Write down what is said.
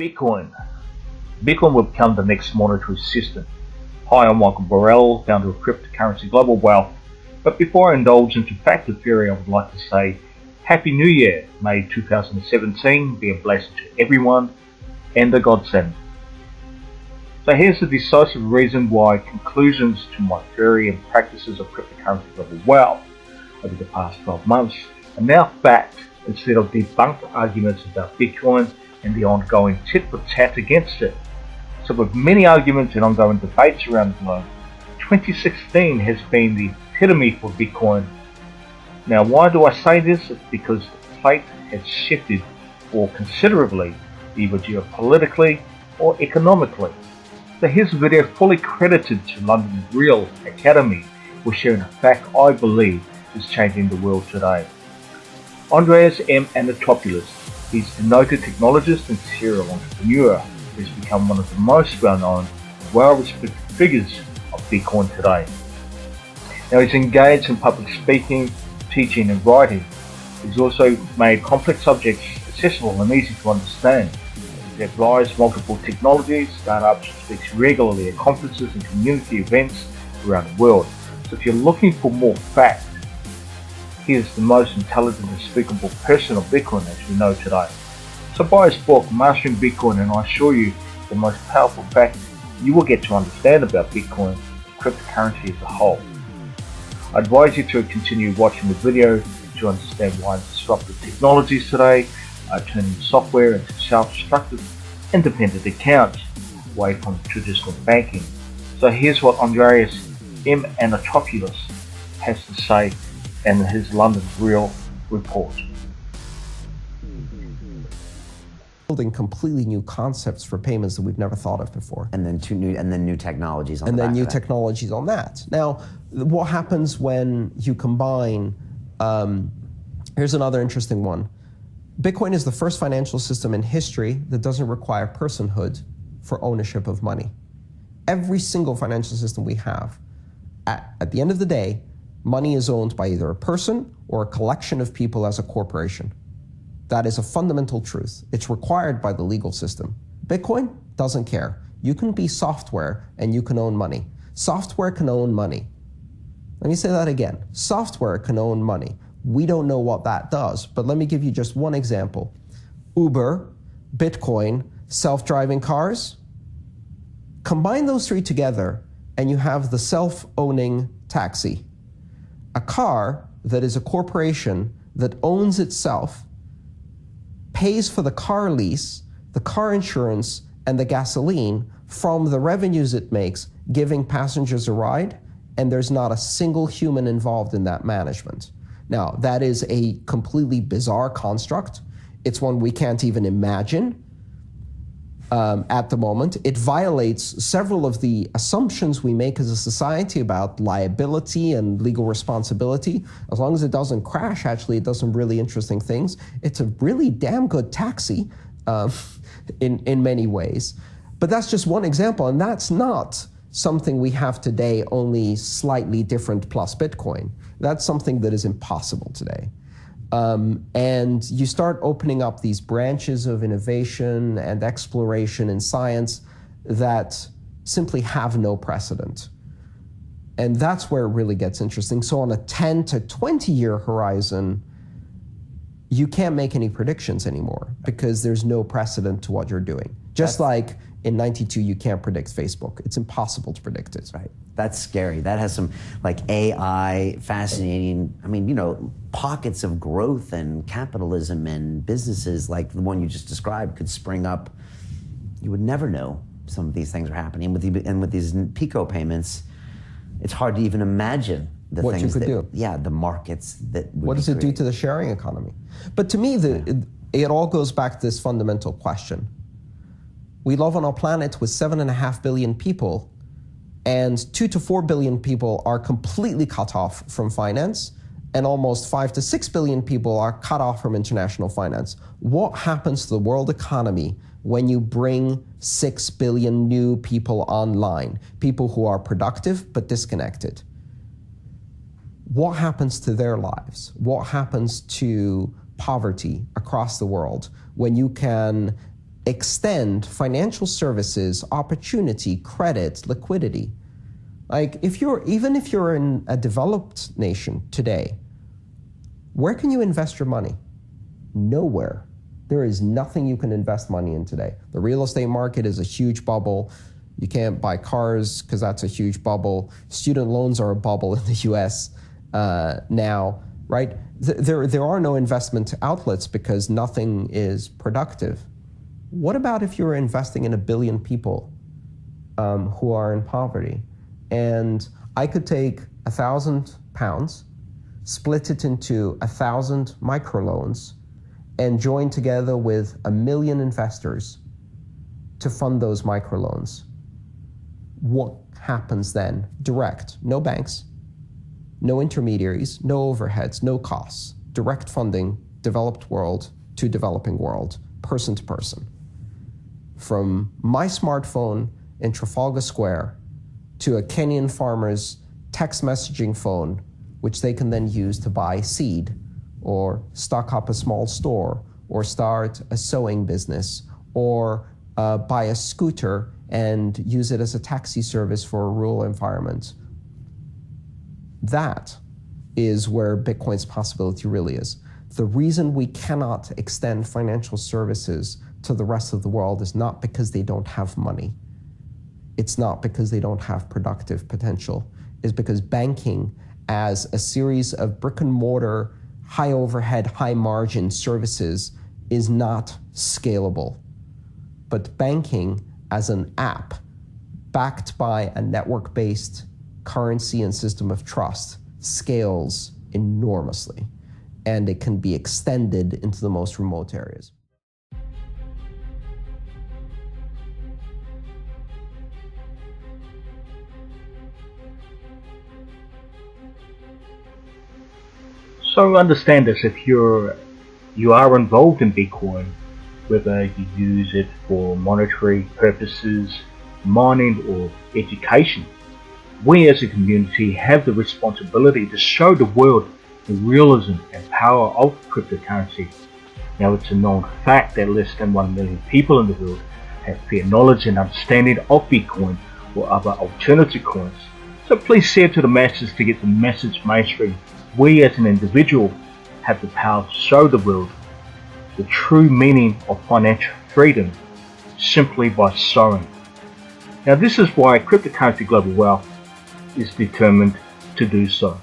Bitcoin. Bitcoin will become the next monetary system. Hi, I'm Michael Burrell, founder of Cryptocurrency Global Wealth. But before I indulge into fact or theory, I would like to say Happy New Year. May 2017 be a blessing to everyone and a godsend. So here's the decisive reason why conclusions to my theory and practices of cryptocurrency global wealth over the past 12 months are now fact instead of debunked arguments about Bitcoin and the ongoing tit-for-tat against it. So with many arguments and ongoing debates around the globe, 2016 has been the epitome for Bitcoin. Now why do I say this? It's because the plate has shifted more considerably, either geopolitically or economically. So here's a video fully credited to London Real Academy for sharing a fact I believe is changing the world today. Andreas M. Anatopoulos, he's a noted technologist and serial entrepreneur who's become one of the most well-known, well-respected figures of Bitcoin today. Now he's engaged in public speaking, teaching and writing. He's also made complex subjects accessible and easy to understand. He advised multiple technologies, startups, speaks regularly at conferences and community events around the world. So if you're looking for more fact, he is the most intelligent and speakable person of Bitcoin as we know today. So buy his book, Mastering Bitcoin, and I assure you the most powerful fact you will get to understand about Bitcoin and cryptocurrency as a whole. I advise you to continue watching the video to understand why disruptive technologies today are turning software into self-destructive, independent accounts away from traditional banking. So here's what Andreas M. Anatopoulos has to say in his London Real report. Building completely new concepts for payments that we've never thought of before. And then new technologies on and the then back new of that. technologies on that. Now, what happens when you combine, here's another interesting one. Bitcoin is the first financial system in history that doesn't require personhood for ownership of money. Every single financial system we have, at the end of the day, money is owned by either a person or a collection of people as a corporation. That is a fundamental truth. It's required by the legal system. Bitcoin doesn't care. You can be software and you can own money. Software can own money. Let me say that again. Software can own money. We don't know what that does, but let me give you just one example. Uber, Bitcoin, self-driving cars. Combine those three together and you have the self-owning taxi. A car that is a corporation that owns itself, pays for the car lease, the car insurance, and the gasoline from the revenues it makes, giving passengers a ride, and there's not a single human involved in that management. Now, that is a completely bizarre construct. It's one we can't even imagine at the moment. It violates several of the assumptions we make as a society about liability and legal responsibility. As long as it doesn't crash, actually, it does some really interesting things. It's a really damn good taxi in many ways. But that's just one example, and that's not something we have today, only slightly different plus Bitcoin. That's something that is impossible today. And you start opening up these branches of innovation and exploration in science that simply have no precedent. And that's where it really gets interesting. So on a 10 to 20 year horizon, you can't make any predictions anymore because there's no precedent to what you're doing. Just like in 92, you can't predict Facebook. It's impossible to predict it. Right. That's scary. That has some like AI, fascinating, pockets of growth and capitalism and businesses like the one you just described could spring up. You would never know some of these things are happening. And with these Pico payments, it's hard to even imagine the what things you could do. Yeah, the markets that would What does it do to the sharing economy? But to me, it all goes back to this fundamental question. We live on a planet with 7.5 billion people, and 2 to 4 billion people are completely cut off from finance, and almost 5 to 6 billion people are cut off from international finance. What happens to the world economy when you bring 6 billion new people online, people who are productive but disconnected? What happens to their lives? What happens to poverty across the world when you can extend financial services, opportunity, credit, liquidity. Like even if you're in a developed nation today, where can you invest your money? Nowhere. There is nothing you can invest money in today. The real estate market is a huge bubble. You can't buy cars because that's a huge bubble. Student loans are a bubble in the US now, right? There are no investment outlets because nothing is productive. What about if you're investing in 1 billion people who are in poverty? And I could take £1,000, split it into 1,000 microloans, and join together with 1 million investors to fund those microloans. What happens then? Direct, no banks, no intermediaries, no overheads, no costs. Direct funding, developed world to developing world, person to person. From my smartphone in Trafalgar Square to a Kenyan farmer's text messaging phone, which they can then use to buy seed or stock up a small store or start a sewing business or buy a scooter and use it as a taxi service for a rural environment. That is where Bitcoin's possibility really is. The reason we cannot extend financial services to the rest of the world is not because they don't have money. It's not because they don't have productive potential. It's because banking as a series of brick and mortar, high overhead, high margin services is not scalable. But banking as an app backed by a network-based currency and system of trust scales enormously, and it can be extended into the most remote areas. So understand this, if you are involved in Bitcoin, whether you use it for monetary purposes, mining or education, we as a community have the responsibility to show the world the realism and power of cryptocurrency. Now, it's a known fact that less than 1 million people in the world have fair knowledge and understanding of Bitcoin or other alternative coins. So please share to the masses to get the message mainstream. We as an individual have the power to show the world the true meaning of financial freedom simply by sowing. Now, this is why Cryptocurrency Global Wealth is determined to do so.